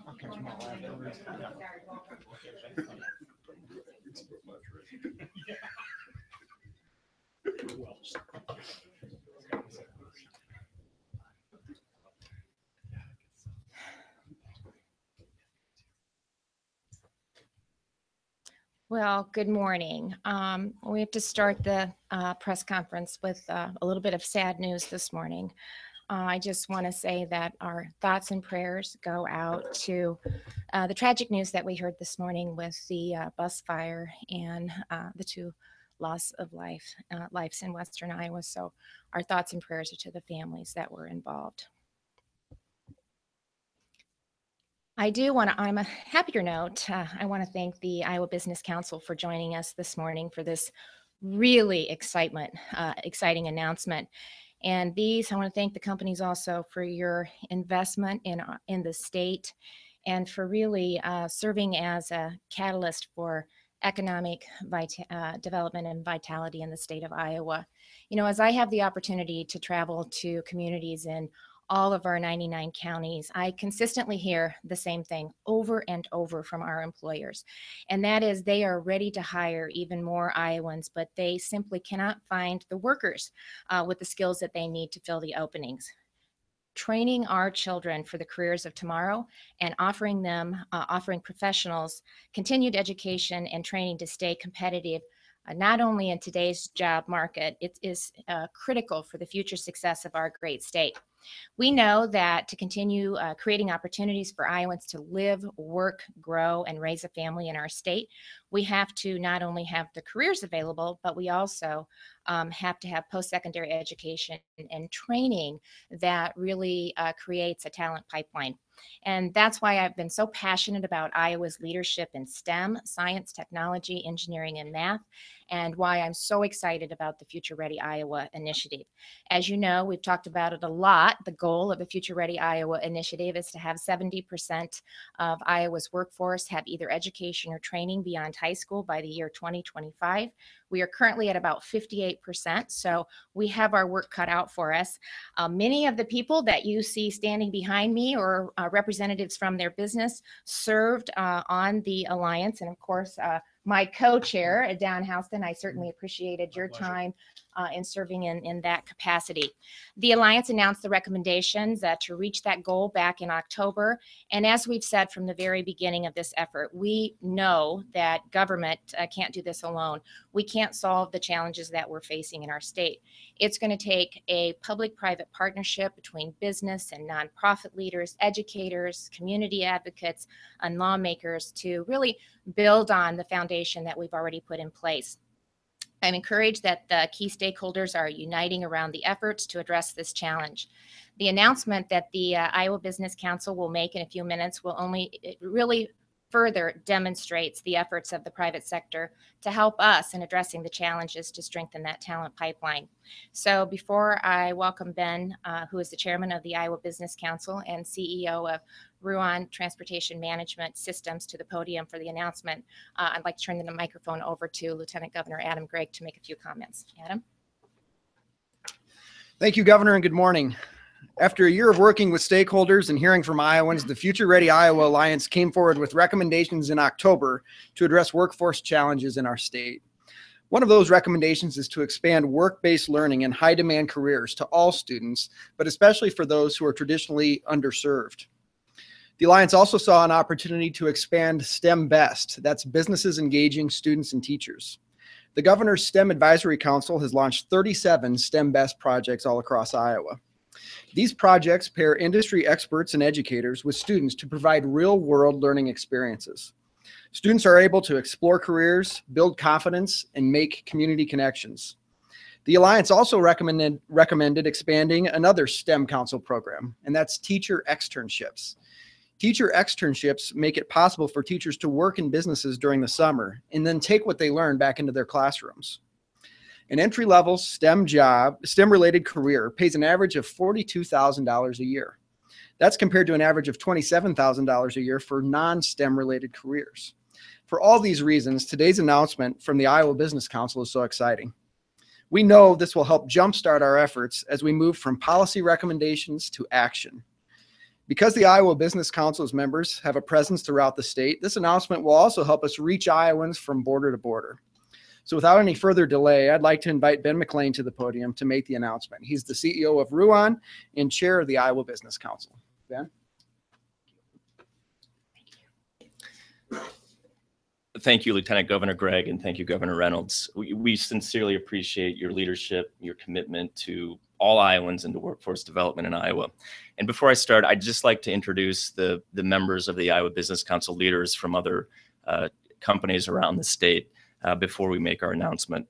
I'll catch them all afterwards. Well, good morning. We have to start the press conference with a little bit of sad news this morning. I just want to say that our thoughts and prayers go out to the tragic news that we heard this morning with the bus fire and the two loss of lives in Western Iowa. So our thoughts and prayers are to the families that were involved. I do want to, on a happier note, I want to thank the Iowa Business Council for joining us this morning for this really exciting announcement. And I want to thank the companies also for your investment in the state and for really serving as a catalyst for economic development and vitality in the state of Iowa. You know, as I have the opportunity to travel to communities in all of our 99 counties, I consistently hear the same thing over and over from our employers. And that is they are ready to hire even more Iowans, but they simply cannot find the workers with the skills that they need to fill the openings. Training our children for the careers of tomorrow and offering professionals continued education and training to stay competitive not only in today's job market, it is critical for the future success of our great state. We know that to continue creating opportunities for Iowans to live, work, grow, and raise a family in our state, we have to not only have the careers available, but we also have to have post-secondary education and training that really creates a talent pipeline. And that's why I've been so passionate about Iowa's leadership in STEM, science, technology, engineering, and math, and why I'm so excited about the Future Ready Iowa initiative. As you know, we've talked about it a lot. The goal of the Future Ready Iowa initiative is to have 70% of Iowa's workforce have either education or training beyond high school by the year 2025. We are currently at about 58%, so we have our work cut out for us. Many of the people that you see standing behind me or representatives from their business served on the Alliance, and of course, my co-chair, Dan Houston, I certainly appreciated your time in serving in that capacity. The Alliance announced the recommendations to reach that goal back in October. And as we've said from the very beginning of this effort, we know that government can't do this alone. We can't solve the challenges that we're facing in our state. It's going to take a public-private partnership between business and nonprofit leaders, educators, community advocates, and lawmakers to really build on the foundation that we've already put in place. I'm encouraged that the key stakeholders are uniting around the efforts to address this challenge. The announcement that the Iowa Business Council will make in a few minutes really further demonstrates the efforts of the private sector to help us in addressing the challenges to strengthen that talent pipeline. So before I welcome Ben, who is the chairman of the Iowa Business Council and CEO of Ruan Transportation Management Systems, to the podium for the announcement, I'd like to turn the microphone over to Lieutenant Governor Adam Gregg to make a few comments. Adam? Thank you, Governor, and good morning. After a year of working with stakeholders and hearing from Iowans, the Future Ready Iowa Alliance came forward with recommendations in October to address workforce challenges in our state. One of those recommendations is to expand work-based learning in high-demand careers to all students, but especially for those who are traditionally underserved. The Alliance also saw an opportunity to expand STEM Best, that's businesses engaging students and teachers. The Governor's STEM Advisory Council has launched 37 STEM Best projects all across Iowa. These projects pair industry experts and educators with students to provide real-world learning experiences. Students are able to explore careers, build confidence, and make community connections. The Alliance also recommended expanding another STEM Council program, and that's Teacher Externships. Teacher Externships make it possible for teachers to work in businesses during the summer and then take what they learn back into their classrooms. An entry-level STEM-related career pays an average of $42,000 a year. That's compared to an average of $27,000 a year for non-STEM-related careers. For all these reasons, today's announcement from the Iowa Business Council is so exciting. We know this will help jumpstart our efforts as we move from policy recommendations to action. Because the Iowa Business Council's members have a presence throughout the state, this announcement will also help us reach Iowans from border to border. So without any further delay, I'd like to invite Ben McLean to the podium to make the announcement. He's the CEO of Ruan and chair of the Iowa Business Council. Ben? Thank you, Lieutenant Governor Gregg, and thank you, Governor Reynolds. We sincerely appreciate your leadership, your commitment to all Iowans and to workforce development in Iowa. And before I start, I'd just like to introduce the members of the Iowa Business Council, leaders from other companies around the state before we make our announcement.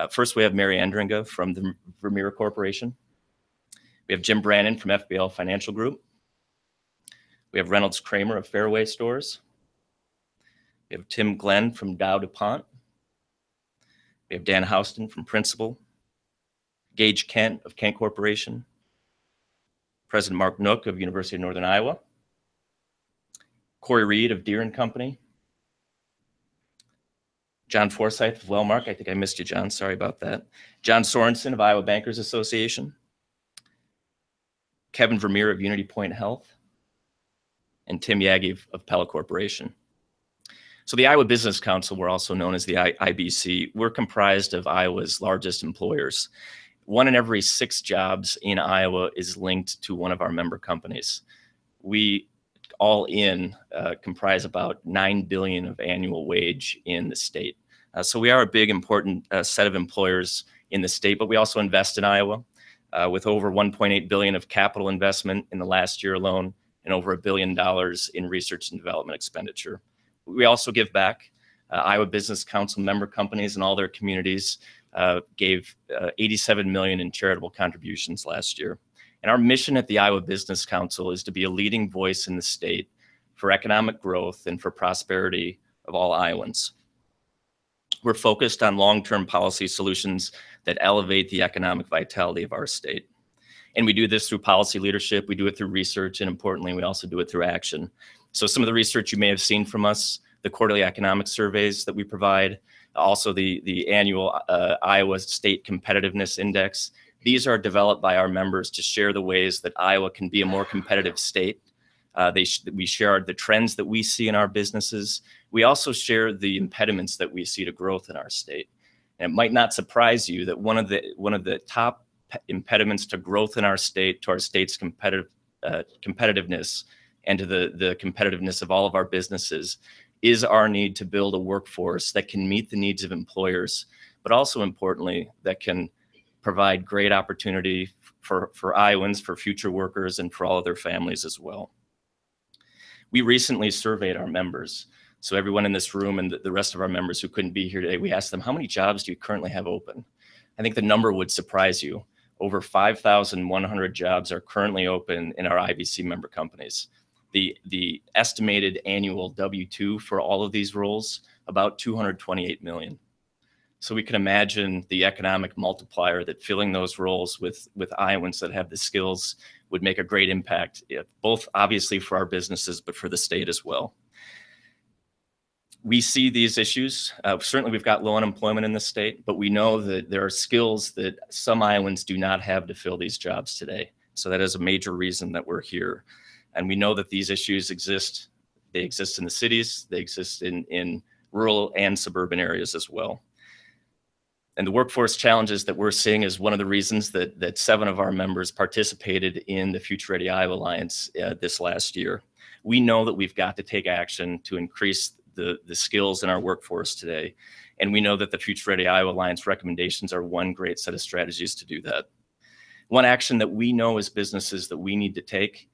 First, we have Mary Andringa from the Vermeer Corporation. We have Jim Brannon from FBL Financial Group. We have Reynolds Kramer of Fairway Stores. We have Tim Glenn from Dow DuPont. We have Dan Houston from Principal. Gage Kent of Kent Corporation. President Mark Nook of University of Northern Iowa. Corey Reed of Deere & Company. John Forsyth of Wellmark. I think I missed you, John. Sorry about that. John Sorensen of Iowa Bankers Association. Kevin Vermeer of Unity Point Health. And Tim Yagi of Pella Corporation. So the Iowa Business Council, we're also known as the IBC, we're comprised of Iowa's largest employers. 1 in every 6 jobs in Iowa is linked to one of our member companies. We all in comprise about $9 billion of annual wage in the state. So we are a big, important set of employers in the state, but we also invest in Iowa with over $1.8 billion of capital investment in the last year alone and over $1 billion in research and development expenditure. We also give back. Iowa Business Council member companies and all their communities gave $87 million in charitable contributions last year. And our mission at the Iowa Business Council is to be a leading voice in the state for economic growth and for prosperity of all Iowans. We're focused on long-term policy solutions that elevate the economic vitality of our state. And we do this through policy leadership, we do it through research, and importantly, we also do it through action. So some of the research you may have seen from us, the quarterly economic surveys that we provide, also the annual Iowa State Competitiveness Index. These are developed by our members to share the ways that Iowa can be a more competitive state. We share the trends that we see in our businesses. We also share the impediments that we see to growth in our state. And it might not surprise you that one of the top impediments to growth in our state, to our state's competitiveness, and to the competitiveness of all of our businesses is our need to build a workforce that can meet the needs of employers, but also importantly, that can provide great opportunity for Iowans, for future workers, and for all of their families as well. We recently surveyed our members. So everyone in this room and the rest of our members who couldn't be here today, we asked them, how many jobs do you currently have open? I think the number would surprise you. Over 5,100 jobs are currently open in our IBC member companies. The estimated annual W-2 for all of these roles, about $228 million. So we can imagine the economic multiplier that filling those roles with Iowans that have the skills would make a great impact, both obviously for our businesses, but for the state as well. We see these issues. Certainly we've got low unemployment in the state, but we know that there are skills that some Iowans do not have to fill these jobs today. So that is a major reason that we're here. And we know that these issues exist. They exist in the cities, they exist in rural and suburban areas as well. And the workforce challenges that we're seeing is one of the reasons that 7 of our members participated in the Future Ready Iowa Alliance this last year. We know that we've got to take action to increase the skills in our workforce today. And we know that the Future Ready Iowa Alliance recommendations are one great set of strategies to do that. One action that we know as businesses that we need to take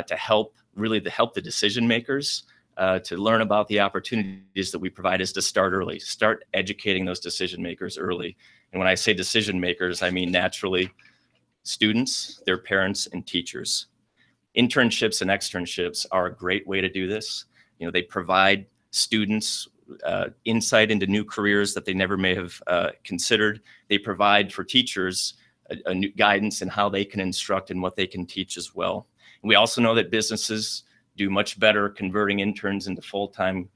to help the decision makers to learn about the opportunities that we provide is to start early, start educating those decision makers early. And when I say decision makers, I mean naturally students, their parents, and teachers. Internships and externships are a great way to do this. You know, they provide students insight into new careers that they never may have considered. They provide for teachers a new guidance in how they can instruct and what they can teach as well. And we also know that businesses do much better converting interns into full-time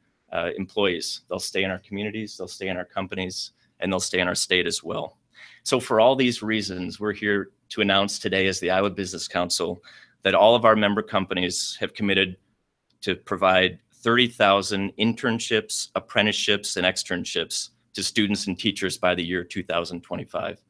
employees. They'll stay in our communities, they'll stay in our companies, and they'll stay in our state as well. So for all these reasons, we're here to announce today as the Iowa Business Council that all of our member companies have committed to provide 30,000 internships, apprenticeships, and externships to students and teachers by the year 2025.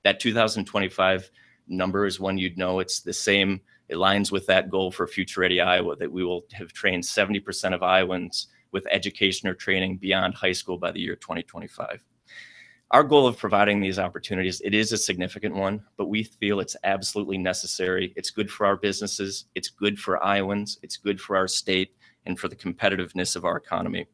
That 2025 number is one you'd know. It's the same. It aligns with that goal for Future Ready Iowa, that we will have trained 70% of Iowans with education or training beyond high school by the year 2025. Our goal of providing these opportunities, it is a significant one, but we feel it's absolutely necessary. It's good for our businesses, it's good for Iowans, it's good for our state, and for the competitiveness of our economy.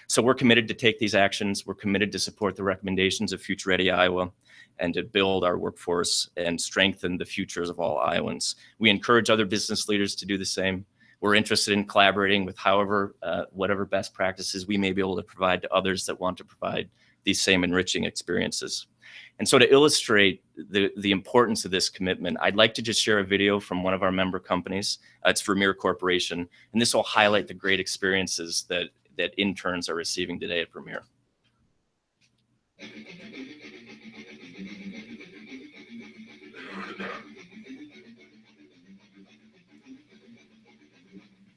So we're committed to take these actions. We're committed to support the recommendations of Future Ready Iowa and to build our workforce and strengthen the futures of all Iowans. We encourage other business leaders to do the same. We're interested in collaborating with whatever best practices we may be able to provide to others that want to provide these same enriching experiences. And so to illustrate the importance of this commitment, I'd like to just share a video from one of our member companies. It's Vermeer Corporation, and this will highlight the great experiences that interns are receiving today at Vermeer.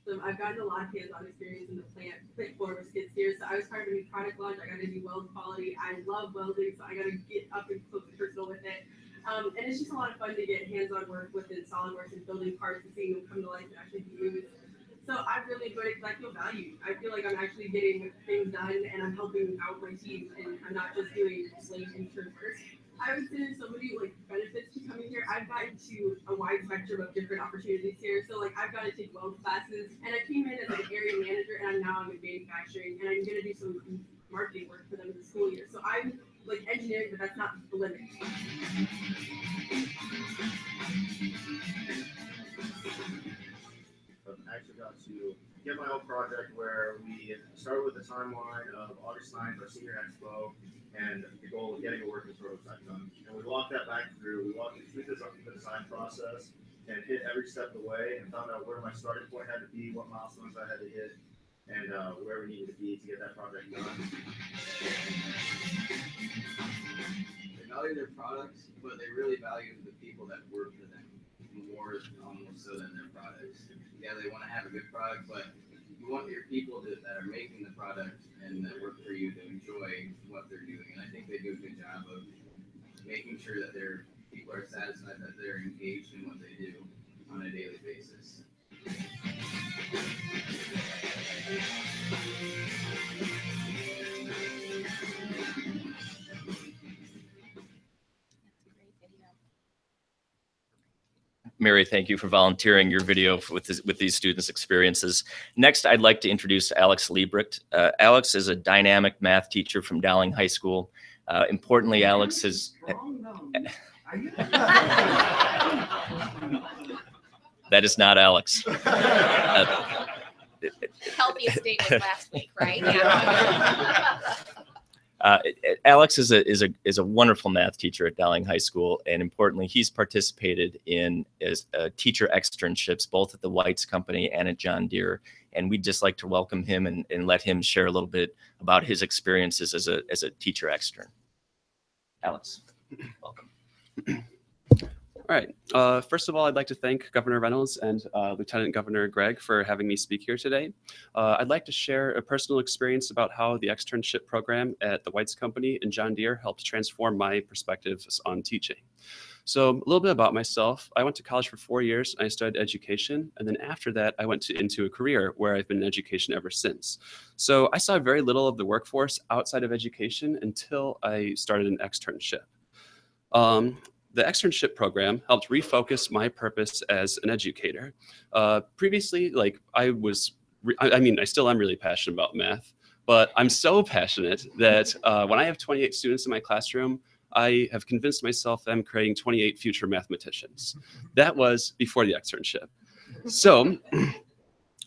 So I've gotten a lot of hands-on experience in the plant floor with skid steers. So I was part of a new product launch. I got to do weld quality. I love welding, so I got to get up and close and personal with it. And it's just a lot of fun to get hands-on work within SolidWorks and building parts and seeing them come to life and actually be used. So I've really enjoyed it because I feel valued. I feel like I'm actually getting things done and I'm helping out my team, and I'm not just doing slave intern work. I would say there's so many benefits to coming here. I've gotten to a wide spectrum of different opportunities here. So I've got to take weld classes, and I came in as an area manager, and I'm in manufacturing, and I'm going to do some marketing work for them in the school year. So I'm engineering, but that's not the limit. I actually got to get my own project where we started with the timeline of August 9th, our senior expo, and the goal of getting a working prototype done. And we walked that back through. We walked through the design process and hit every step of the way and found out where my starting point had to be, what milestones I had to hit, and where we needed to be to get that project done. They value their products, but they really value the people that work for them more almost so than their products. Yeah, they want to have a good product, but you want your people that are making the product and that work for you to enjoy what they're doing. And I think they do a good job of making sure that their people are satisfied, that they're engaged in what they do on a daily basis. Mary, thank you for volunteering your video with these students' experiences. Next, I'd like to introduce Alex Liebrecht. Alex is a dynamic math teacher from Dowling High School. Importantly, Alex is... That is not Alex. Healthiest date was last week, right? Yeah. Alex is a wonderful math teacher at Dowling High School, and importantly, he's participated in teacher externships both at the White's Company and at John Deere. And we'd just like to welcome him and let him share a little bit about his experiences as a teacher extern. Alex, welcome. All right. First of all, I'd like to thank Governor Reynolds and Lieutenant Governor Gregg for having me speak here today. I'd like to share a personal experience about how the externship program at the White's Company and John Deere helped transform my perspectives on teaching. So a little bit about myself. I went to college for 4 years. I studied education. And then after that, I went into a career where I've been in education ever since. So I saw very little of the workforce outside of education until I started an externship. The externship program helped refocus my purpose as an educator. Previously, I still am really passionate about math, but I'm so passionate that when I have 28 students in my classroom, I have convinced myself that I'm creating 28 future mathematicians. That was before the externship. So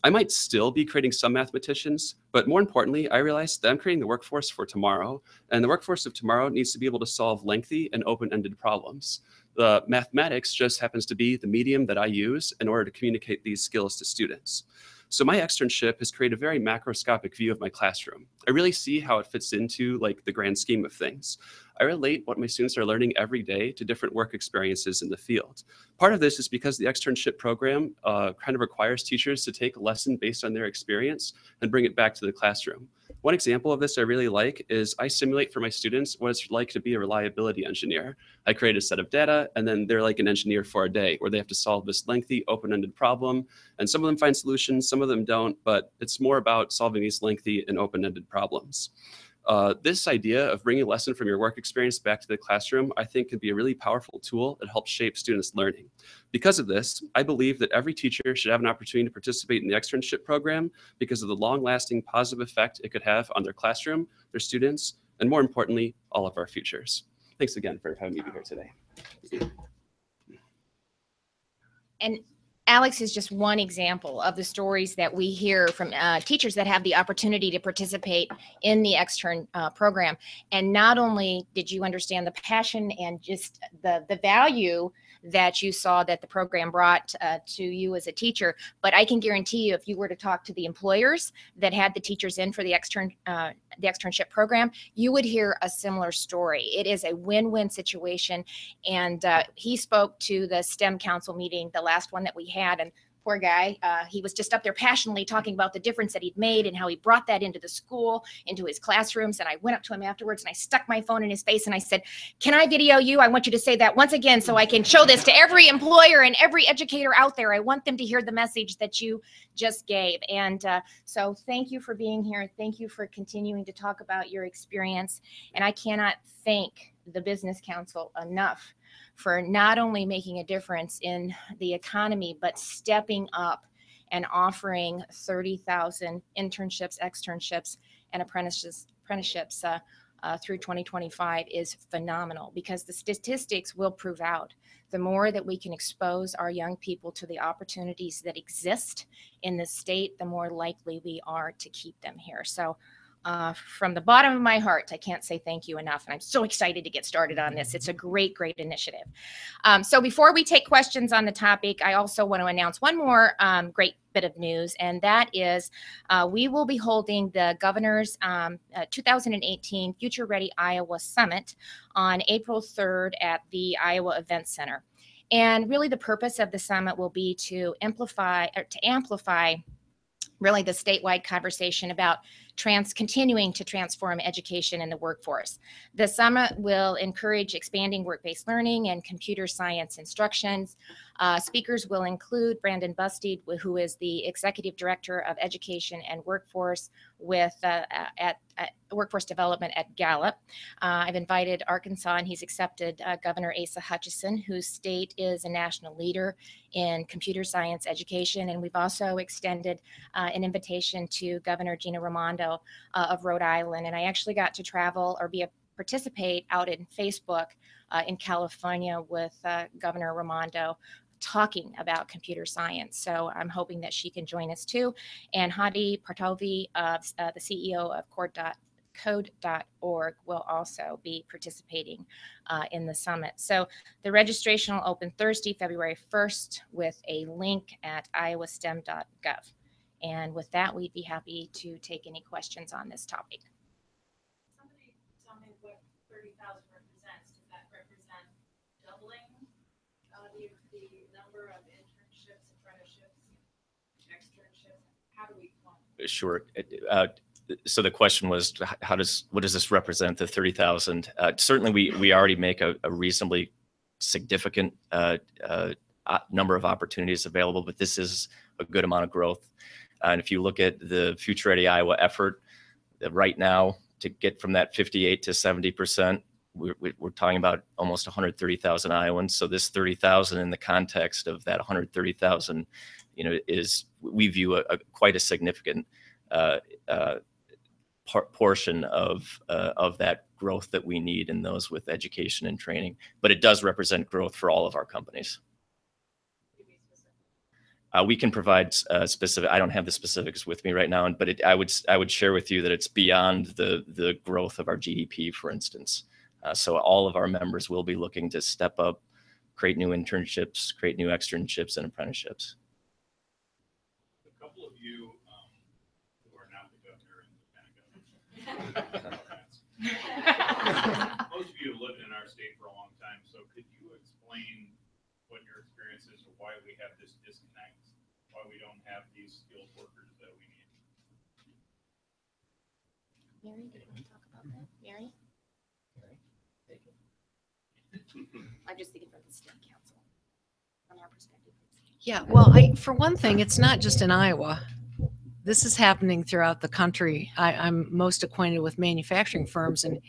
I might still be creating some mathematicians, but more importantly, I realized that I'm creating the workforce for tomorrow, and the workforce of tomorrow needs to be able to solve lengthy and open-ended problems. The mathematics just happens to be the medium that I use in order to communicate these skills to students. So my externship has created a very macroscopic view of my classroom. I really see how it fits into the grand scheme of things. I relate what my students are learning every day to different work experiences in the field. Part of this is because the externship program kind of requires teachers to take a lesson based on their experience and bring it back to the classroom. One example of this I really like is I simulate for my students what it's like to be a reliability engineer. I create a set of data, and then they're like an engineer for a day where they have to solve this lengthy open-ended problem. And some of them find solutions, some of them don't, but it's more about solving these lengthy and open-ended problems. This idea of bringing a lesson from your work experience back to the classroom, I think, can be a really powerful tool that helps shape students' learning. Because of this, I believe that every teacher should have an opportunity to participate in the externship program because of the long-lasting positive effect it could have on their classroom, their students, and more importantly, all of our futures. Thanks again for having me be here today. And Alex is just one example of the stories that we hear from teachers that have the opportunity to participate in the extern program. And not only did you understand the passion and just the value that you saw that the program brought to you as a teacher, but I can guarantee you, if you were to talk to the employers that had the teachers in for the externship program, you would hear a similar story. It is a win-win situation. And he spoke to the STEM Council meeting, the last one that we had, and poor guy, he was just up there passionately talking about the difference that he'd made and how he brought that into the school, into his classrooms. And I went up to him afterwards and I stuck my phone in his face and I said, "Can I video you? I want you to say that once again so I can show this to every employer and every educator out there. I want them to hear the message that you just gave." And so thank you for being here. Thank you for continuing to talk about your experience. And I cannot thank the Business Council enough for not only making a difference in the economy, but stepping up and offering 30,000 internships, externships, and apprenticeships through 2025 is phenomenal, because the statistics will prove out the more that we can expose our young people to the opportunities that exist in the state, the more likely we are to keep them here. So from the bottom of my heart, I can't say thank you enough. And I'm so excited to get started on this. It's a great, great initiative. So before we take questions on the topic, I also want to announce one more great bit of news, and that is we will be holding the governor's 2018 Future Ready Iowa Summit on April 3rd at the Iowa Event Center. And really the purpose of the summit will be to amplify really the statewide conversation about continuing to transform education in the workforce. The summit will encourage expanding work-based learning and computer science instructions. Speakers will include Brandon Bustede, who is the Executive Director of Education and Workforce with at Workforce Development at Gallup. I've invited Arkansas, and he's accepted Governor Asa Hutchinson, whose state is a national leader in computer science education. And we've also extended an invitation to Governor Gina Raimondo of Rhode Island. And I actually got to travel or participate out in Facebook in California with Governor Raimondo, talking about computer science. So I'm hoping that she can join us too. And Hadi Partovi, the CEO of Code.org, will also be participating in the summit. So the registration will open Thursday, February 1st with a link at iowastem.gov. And with that, we'd be happy to take any questions on this topic. Somebody tell me what 30,000 represents. Does that represent doubling the number of internships, apprenticeships, externships? How do we quantify? Sure. So the question was, what does this represent, the 30,000? Certainly, we already make a reasonably significant number of opportunities available, but this is a good amount of growth. And if you look at the Future Ready Iowa effort, right now, to get from that 58 to 70%, we're talking about almost 130,000 Iowans. So this 30,000 in the context of that 130,000, is, we view quite a significant portion of that growth that we need in those with education and training. But it does represent growth for all of our companies. We can provide specific. I don't have the specifics with me right now, but I would share with you that it's beyond the growth of our GDP, for instance. So all of our members will be looking to step up, create new internships, create new externships and apprenticeships. A couple of you who are not the governor and the lieutenant governor, most of you our state for a long time. So could you explain what your experience is or why we have this disconnect, why we don't have these skilled workers that we need? Mary, do you want to talk about that? Mary? I'm just thinking from the state council, from our perspective. Yeah, well, for one thing, it's not just in Iowa. This is happening throughout the country. I'm most acquainted with manufacturing firms, and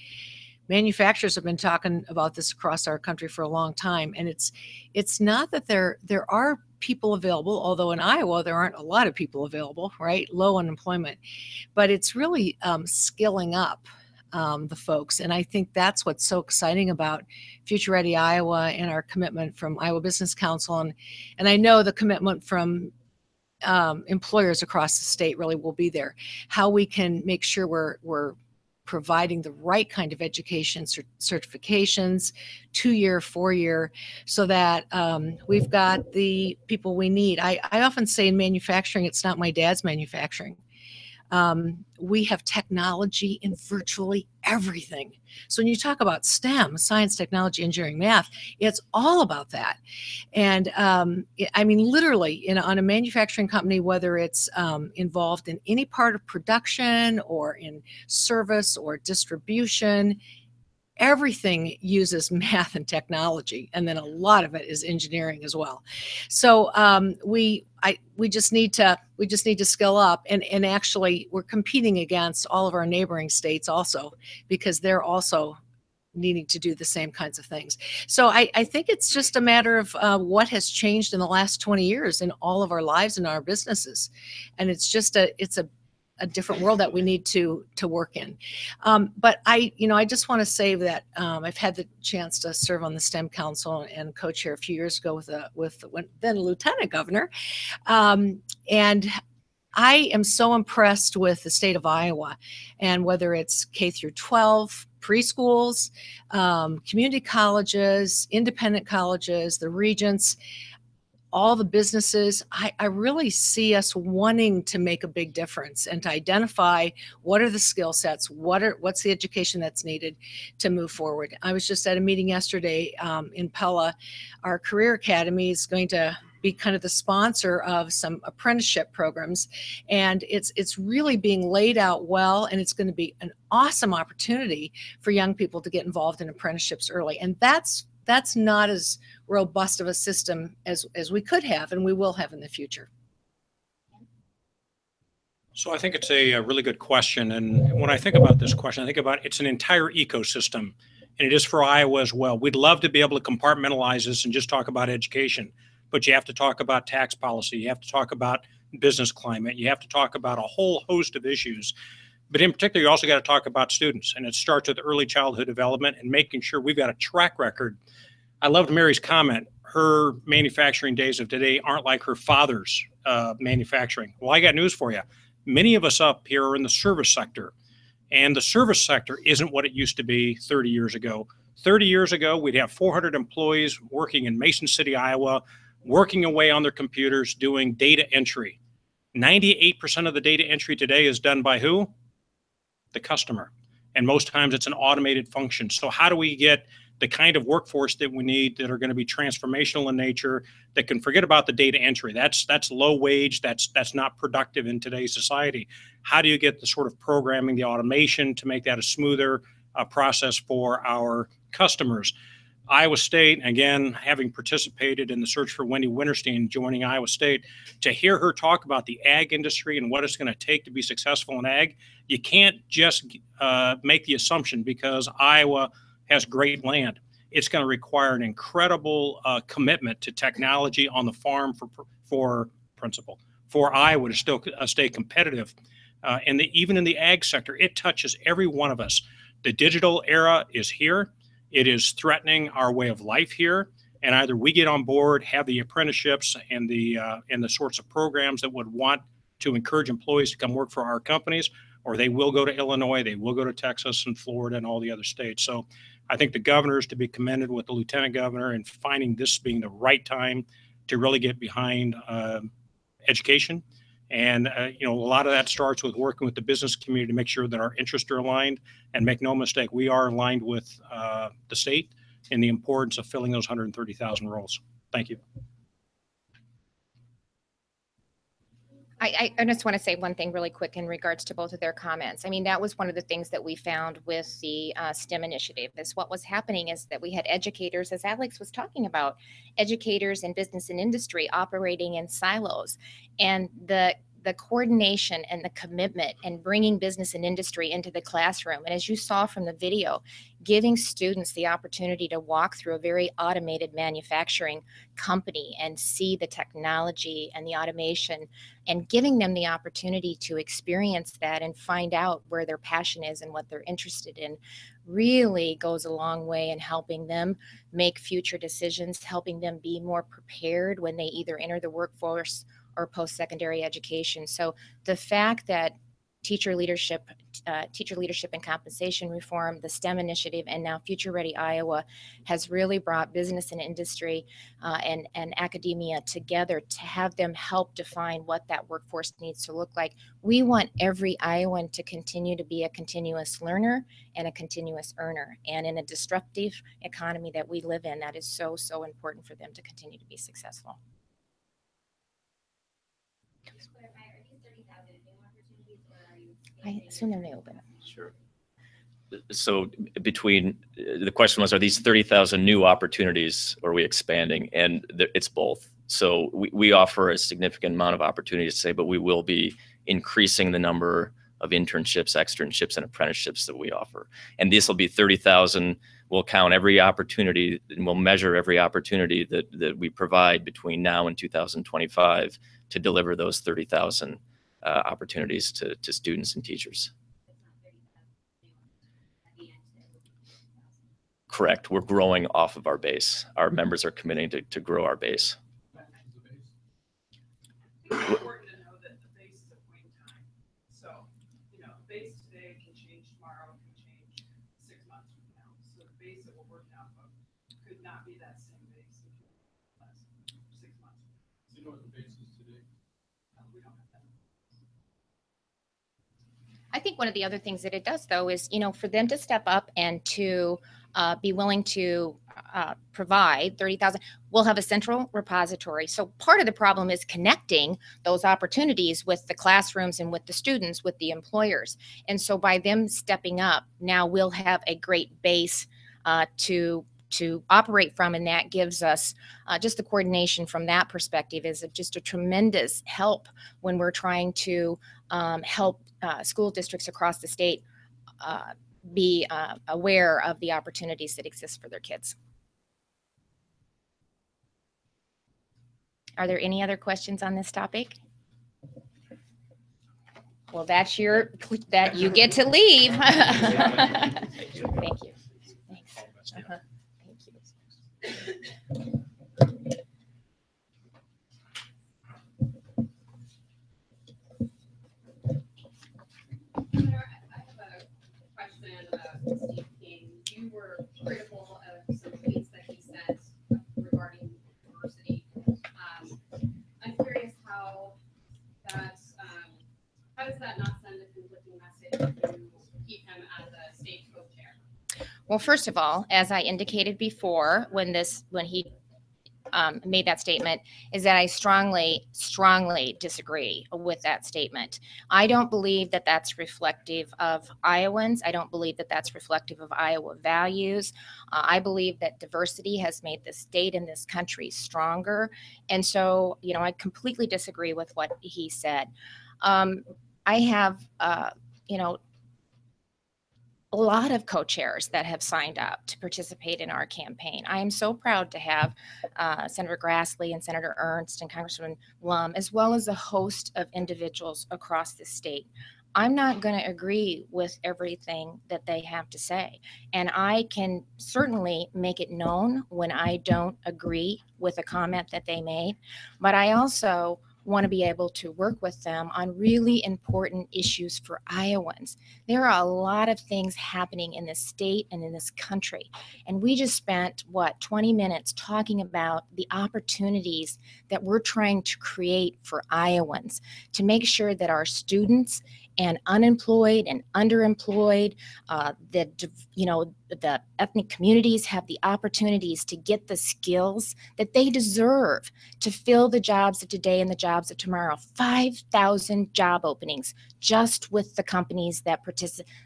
manufacturers have been talking about this across our country for a long time. And it's not that there are people available, although in Iowa there aren't a lot of people available, right? Low unemployment, but it's really skilling up the folks. And I think that's what's so exciting about Future Ready Iowa and our commitment from Iowa Business Council. And I know the commitment from employers across the state really will be there. How we can make sure we're providing the right kind of education certifications, 2-year, 4-year, so that we've got the people we need. I often say in manufacturing, it's not my dad's manufacturing. We have technology in virtually everything. So when you talk about STEM, science, technology, engineering, math, it's all about that. And I mean, literally on a manufacturing company, whether it's involved in any part of production or in service or distribution, everything uses math and technology, and then a lot of it is engineering as well. So we just need to skill up, and actually we're competing against all of our neighboring states also, because they're also needing to do the same kinds of things. So I think it's just a matter of what has changed in the last 20 years in all of our lives and our businesses, and it's a different world that we need to work in. But I just want to say that I've had the chance to serve on the STEM Council and co-chair a few years ago with then Lieutenant Governor. And I am so impressed with the state of Iowa, and whether it's K through 12, preschools, community colleges, independent colleges, the regents, all the businesses, I really see us wanting to make a big difference and to identify what are the skill sets, what's the education that's needed to move forward. I was just at a meeting yesterday in Pella. Our Career Academy is going to be kind of the sponsor of some apprenticeship programs, and it's really being laid out well, and it's going to be an awesome opportunity for young people to get involved in apprenticeships early. And that's not as robust of a system as we could have and we will have in the future. So I think it's a really good question. And when I think about this question, I think about it's an entire ecosystem, and it is for Iowa as well. We'd love to be able to compartmentalize this and just talk about education, but you have to talk about tax policy. You have to talk about business climate. You have to talk about a whole host of issues. But in particular, you also got to talk about students, and it starts with early childhood development and making sure we've got a track record. I loved Mary's comment. Her manufacturing days of today aren't like her father's manufacturing. Well, I got news for you. Many of us up here are in the service sector, and the service sector isn't what it used to be 30 years ago. 30 years ago, we'd have 400 employees working in Mason City, Iowa, working away on their computers doing data entry. 98% of the data entry today is done by who? The customer. And most times it's an automated function. So how do we get the kind of workforce that we need that are going to be transformational in nature, that can forget about the data entry? That's low wage. That's not productive in today's society. How do you get the sort of programming, the automation to make that a smoother process for our customers? Iowa State, again, having participated in the search for Wendy Winterstein joining Iowa State, to hear her talk about the ag industry and what it's going to take to be successful in ag, you can't just make the assumption because Iowa has great land. It's going to require an incredible commitment to technology on the farm for Iowa to still stay competitive. And even in the ag sector, it touches every one of us. The digital era is here. It is threatening our way of life here. And either we get on board, have the apprenticeships and the sorts of programs that would want to encourage employees to come work for our companies, or they will go to Illinois, they will go to Texas and Florida and all the other states. So I think the governor is to be commended with the lieutenant governor in finding this being the right time to really get behind education. And, a lot of that starts with working with the business community to make sure that our interests are aligned. And make no mistake, we are aligned with the state. and the importance of filling those 130,000 roles. Thank you. I just want to say one thing really quick in regards to both of their comments. I mean, that was one of the things that we found with the STEM initiative is what was happening is that we had educators, as Alex was talking about, educators in business and industry operating in silos. And the coordination and the commitment and bringing business and industry into the classroom. And as you saw from the video, giving students the opportunity to walk through a very automated manufacturing company and see the technology and the automation and giving them the opportunity to experience that and find out where their passion is and what they're interested in really goes a long way in helping them make future decisions, helping them be more prepared when they either enter the workforce or post-secondary education. So the fact that teacher leadership and compensation reform, the STEM initiative, and now Future Ready Iowa has really brought business and industry and academia together to have them help define what that workforce needs to look like. We want every Iowan to continue to be a continuous learner and a continuous earner. And in a disruptive economy that we live in, that is so, so important for them to continue to be successful. I assume they're new, but Sure. So between the question was, are these 30,000 new opportunities or are we expanding? And it's both. So we offer a significant amount of opportunities to say, but we will be increasing the number of internships, externships, and apprenticeships that we offer. And this will be 30,000. We'll count every opportunity and we'll measure every opportunity that we provide between now and 2025 to deliver those 30,000 opportunities to students and teachers. Correct. We're growing off of our base. Our members are committing to grow our base. It's important to know that the base is a point in time. So, you know, the base today can change tomorrow, can change 6 months from now. So the base that we're working off of could not be that same base in 6 months. Do you know what the base is today? No, we don't have that. I think one of the other things that it does, though, is, you know, for them to step up and to be willing to provide 30,000, we'll have a central repository. So part of the problem is connecting those opportunities with the classrooms and with the students, with the employers. And so by them stepping up, now we'll have a great base to operate from, and that gives us just the coordination from that perspective is just a tremendous help when we're trying to help school districts across the state be aware of the opportunities that exist for their kids. Are there any other questions on this topic? Well, that you get to leave. Thank you. Thank you. Thanks. Thank you. Steve King, you were critical of some tweets that he sent regarding diversity. I'm curious how does that not send a conflicting message to keep him as a state co-chair? Well, first of all, as I indicated before, when he made that statement, is that I strongly, strongly disagree with that statement. I don't believe that that's reflective of Iowans. I don't believe that that's reflective of Iowa values. I believe that diversity has made this state and this country stronger. And so, you know, I completely disagree with what he said. I have, you know, a lot of co-chairs that have signed up to participate in our campaign. I am so proud to have Senator Grassley and Senator Ernst and Congressman Lum, as well as a host of individuals across the state. I'm not going to agree with everything that they have to say. And I can certainly make it known when I don't agree with a comment that they made. But I also want to be able to work with them on really important issues for Iowans. There are a lot of things happening in this state and in this country. And we just spent, 20 minutes talking about the opportunities that we're trying to create for Iowans to make sure that our students and unemployed and underemployed. The ethnic communities have the opportunities to get the skills that they deserve to fill the jobs of today and the jobs of tomorrow. 5,000 job openings just with the companies that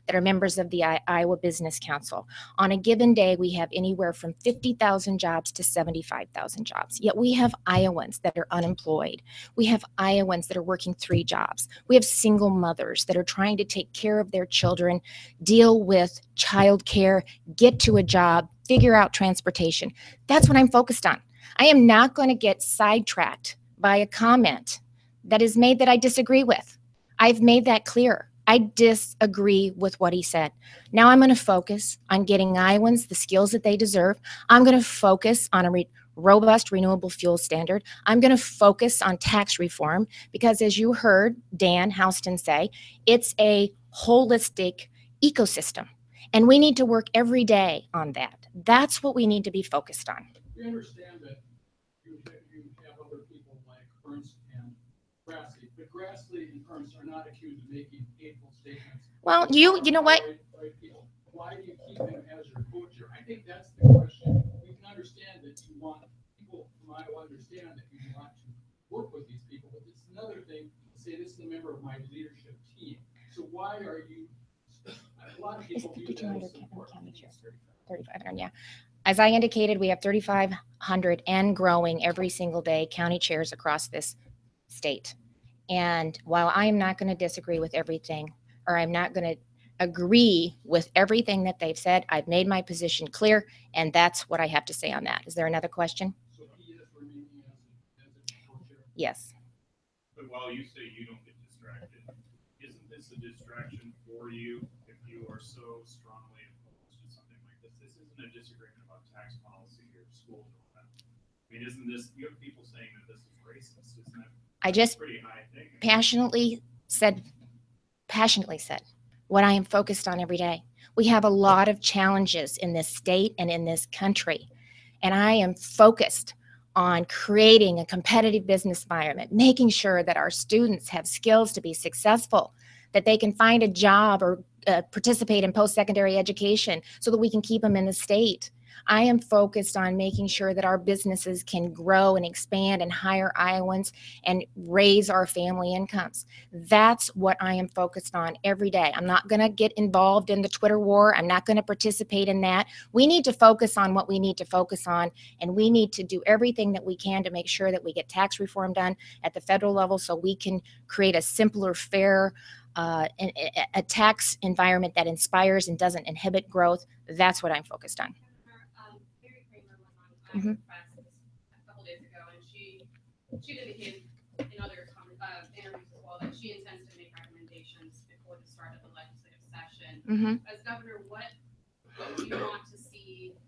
that are members of the Iowa Business Council. On a given day, we have anywhere from 50,000 jobs to 75,000 jobs. Yet we have Iowans that are unemployed. We have Iowans that are working 3 jobs. We have single mothers that are trying to take care of their children, deal with childcare, get to a job, figure out transportation. That's what I'm focused on. I am not going to get sidetracked by a comment that is made that I disagree with. I've made that clear. I disagree with what he said. Now I'm going to focus on getting Iowans the skills that they deserve. I'm going to focus on a robust renewable fuel standard. I'm going to focus on tax reform because, as you heard Dan Houston say, it's a holistic ecosystem. And we need to work every day on that. That's what we need to be focused on. We understand that you have other people like Ernst and Grassley, but Grassley and Ernst are not accused of making hateful statements. Well, you know what? Why do you keep him as your butcher? I think that's the question. We can understand that you want people from Iowa understand that you want to work with these people, but it's another thing to say this is a member of my leadership team. So why are you? A lot of people view that as support. 3,500, yeah. As I indicated, we have 3,500 and growing every single day county chairs across this state. And while I am not going to disagree with everything, or I'm not going to agree with everything that they've said, I've made my position clear, and that's what I have to say on that. Is there another question? So he is remaining as a co-chair? Yes. But while you say you don't get distracted, isn't this a distraction for you if you are so strongly opposed to something like this? This isn't a disagreement about tax policy or school development. I mean, isn't this, you have people saying that this is racist, isn't it? I just pretty high thing. passionately said what I am focused on every day. We have a lot of challenges in this state and in this country, and I am focused on creating a competitive business environment, making sure that our students have skills to be successful, that they can find a job or participate in post-secondary education so that we can keep them in the state. I am focused on making sure that our businesses can grow and expand and hire Iowans and raise our family incomes. That's what I am focused on every day. I'm not going to get involved in the Twitter war. I'm not going to participate in that. We need to focus on what we need to focus on, and we need to do everything that we can to make sure that we get tax reform done at the federal level so we can create a simpler, fair, a tax environment that inspires and doesn't inhibit growth. That's what I'm focused on. Mm-hmm. A couple days ago, and she indicated in other interviews as well that she intends to make recommendations before the start of the legislative session. Mm-hmm. As governor, what do you want to see?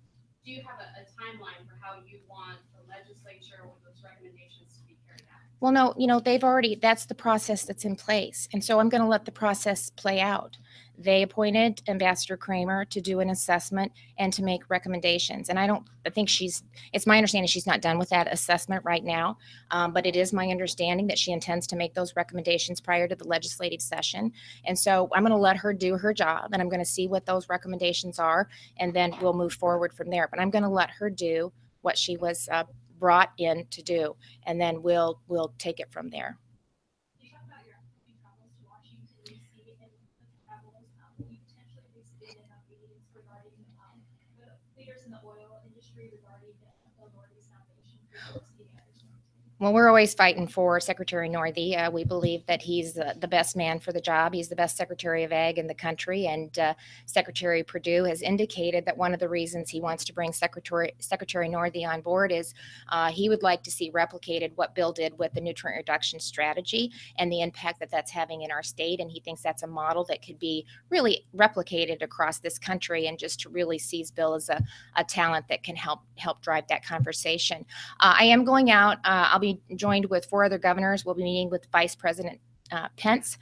Do you have a timeline for how you want the legislature or those recommendations to be carried out? Well, no, that's the process that's in place. And so I'm going to let the process play out. They appointed Ambassador Kramer to do an assessment and to make recommendations. And it's my understanding she's not done with that assessment right now, but it is my understanding that she intends to make those recommendations prior to the legislative session. And so I'm going to let her do her job, and I'm going to see what those recommendations are, and then we'll move forward from there. But I'm going to let her do what she was brought in to do, and then we'll take it from there. You talk about your travels to Washington, D.C. and the travels you potentially visited in meetings regarding the leaders in the oil industry regarding the Northeast Foundation for Diversity and Others. Well, we're always fighting for Secretary Northey. We believe that he's the best man for the job. He's the best Secretary of Ag in the country. And Secretary Perdue has indicated that one of the reasons he wants to bring Secretary Northey on board is he would like to see replicated what Bill did with the nutrient reduction strategy and the impact that that's having in our state. And he thinks that's a model that could be really replicated across this country, and just to really sees Bill as a talent that can help drive that conversation. I am going out. I'll be joined with 4 other governors. We'll be meeting with Vice President Pence.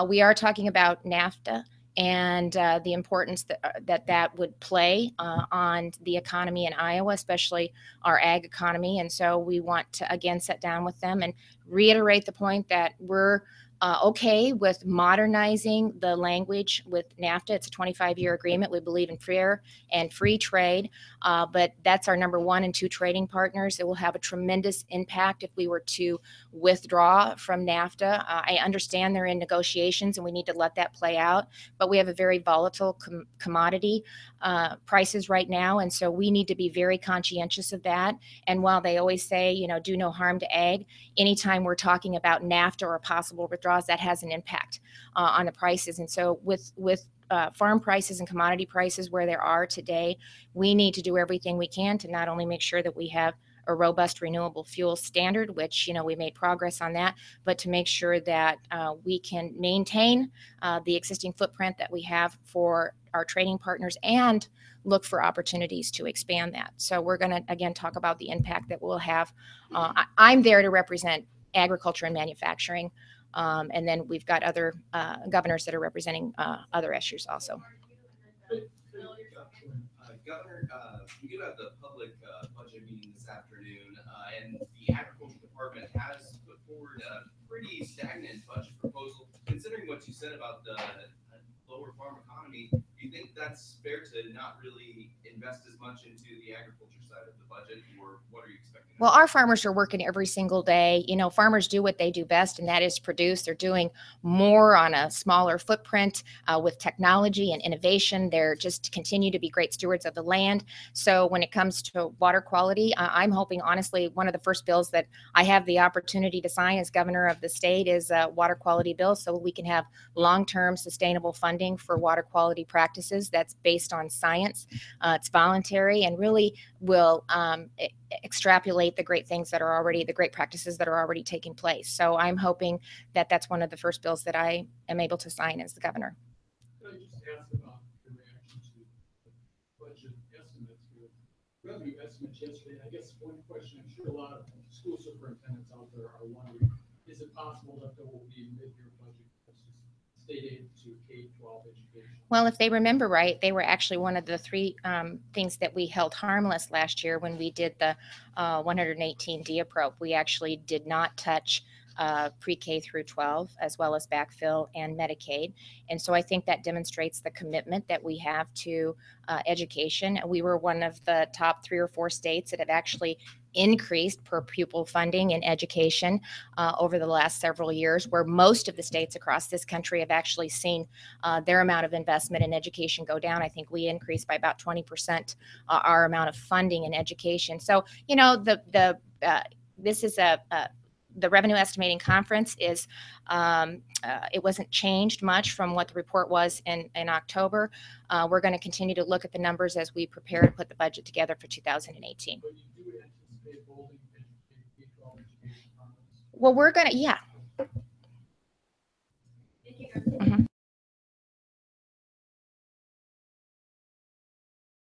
We are talking about Nafta and the importance that would play on the economy in Iowa, especially our ag economy. And so we want to, again, sit down with them and reiterate the point that we're okay with modernizing the language with NAFTA. It's a 25-year agreement. We believe in fair and free trade, but that's our number 1 and 2 trading partners. It will have a tremendous impact if we were to withdraw from NAFTA. I understand they're in negotiations and we need to let that play out, but we have a very volatile commodity prices right now, and so we need to be very conscientious of that. And while they always say, you know, do no harm to ag, anytime we're talking about NAFTA or possible withdrawals, that has an impact on the prices. And so with farm prices and commodity prices where they are today, we need to do everything we can to not only make sure that we have a robust renewable fuel standard, which, you know, we made progress on that, but to make sure that we can maintain the existing footprint that we have for our trading partners and look for opportunities to expand that. So we're going to, again, talk about the impact that we'll have. I'm there to represent agriculture and manufacturing. And then we've got other governors that are representing other issues also. Governor, we do have the public budget meeting this afternoon, and the Agriculture Department has put forward a pretty stagnant budget proposal. Considering what you said about the lower farm economy, do you think that's fair to not really invest as much into the agriculture side of the budget, or what are you expecting? Well, our farmers are working every single day. You know, farmers do what they do best, and that is produce. They're doing more on a smaller footprint with technology and innovation. They're just continue to be great stewards of the land. So when it comes to water quality, I'm hoping, honestly, one of the first bills that I have the opportunity to sign as governor of the state is a water quality bill, so we can have long-term sustainable funding for water quality practices that's based on science. It's voluntary and really will extrapolate the great things that are already, the great practices that are already taking place. So I'm hoping that that's one of the first bills that I am able to sign as the governor. Could I just ask about your reaction to budget estimates, your revenue estimates yesterday? I guess one question, I'm sure a lot of school superintendents out there are wondering, is it possible that there will be mid-year budget state aid to K-12 education? Well, if they remember right, they were actually one of the 3 things that we held harmless last year when we did the 118D approach. We actually did not touch pre-K through 12, as well as backfill and Medicaid. And so I think that demonstrates the commitment that we have to education. We were one of the top 3 or 4 states that have actually increased per pupil funding in education over the last several years, where most of the states across this country have actually seen their amount of investment in education go down. I think we increased by about 20% our amount of funding in education. So, you know, this is the revenue estimating conference is, it wasn't changed much from what the report was in October. We're going to continue to look at the numbers as we prepare to put the budget together for 2018. But you do anticipate holding K-12 education conference? Well, we're going to, yeah,